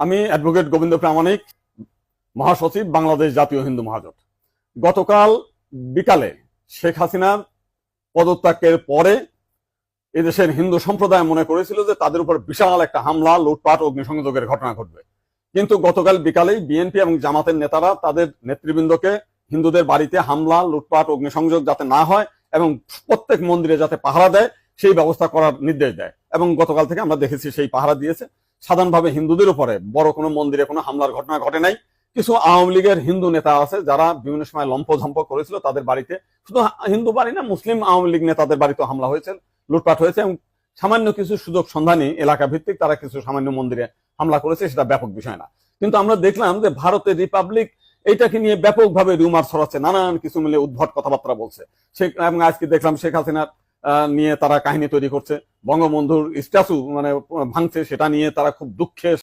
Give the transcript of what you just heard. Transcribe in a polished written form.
আমি অ্যাডভোকেট গোবিন্দ প্রামাণিক, মহাসচিব, বাংলাদেশ জাতীয় হিন্দু মহাজোট। গতকাল বিকালে শেখ হাসিনার পদত্যাগের পরে এদেশের হিন্দু সম্প্রদায় মনে করেছিল যে তাদের উপর বিশাল একটা হামলা, লুটপাট, অগ্নিসংযোগের ঘটনা ঘটবে। কিন্তু গতকাল বিকালেই বিএনপি এবং জামাতের নেতারা তাদের নেতৃবৃন্দকে হিন্দুদের বাড়িতে হামলা, লুটপাট, অগ্নিসংযোগ যাতে না হয় এবং প্রত্যেক মন্দিরে যাতে পাহারা দেয় সেই ব্যবস্থা করার নির্দেশ দেয়। এবং গতকাল থেকে আমরা দেখেছি সেই পাহারা দিয়েছে। সাধারণভাবে হিন্দুদের উপরে বড় কোনো মন্দিরে কোনো হামলার ঘটনা ঘটে নাই। কিছু আওয়ামী লীগের হিন্দু নেতা আছে যারা বিভিন্ন সময় লম্পঝম্প করেছিল, তাদের বাড়িতে, শুধু হিন্দু বাড়ি না, মুসলিম আওয়ামী লীগ নেতাদের বাড়িতে হামলা হয়েছে, লুটপাট হয়েছে এবং সামান্য কিছু সুযোগ সন্ধানী এলাকা ভিত্তিক তারা কিছু সামান্য মন্দিরে হামলা করেছে, সেটা ব্যাপক বিষয় না। কিন্তু আমরা দেখলাম যে ভারতের রিপাবলিক এইটাকে নিয়ে ব্যাপকভাবে রিউমার ছড়াচ্ছে, নানান কিছু মিলে উদ্ভট কথাবার্তা বলছে। এবং আজকে দেখলাম শেখ হাসিনার নিয়ে তারা কাহিনী তৈরি করছে, বঙ্গবন্ধুর স্ট্যাচু ভাঙছে, সেটা নিয়ে তারা খুব দুঃখে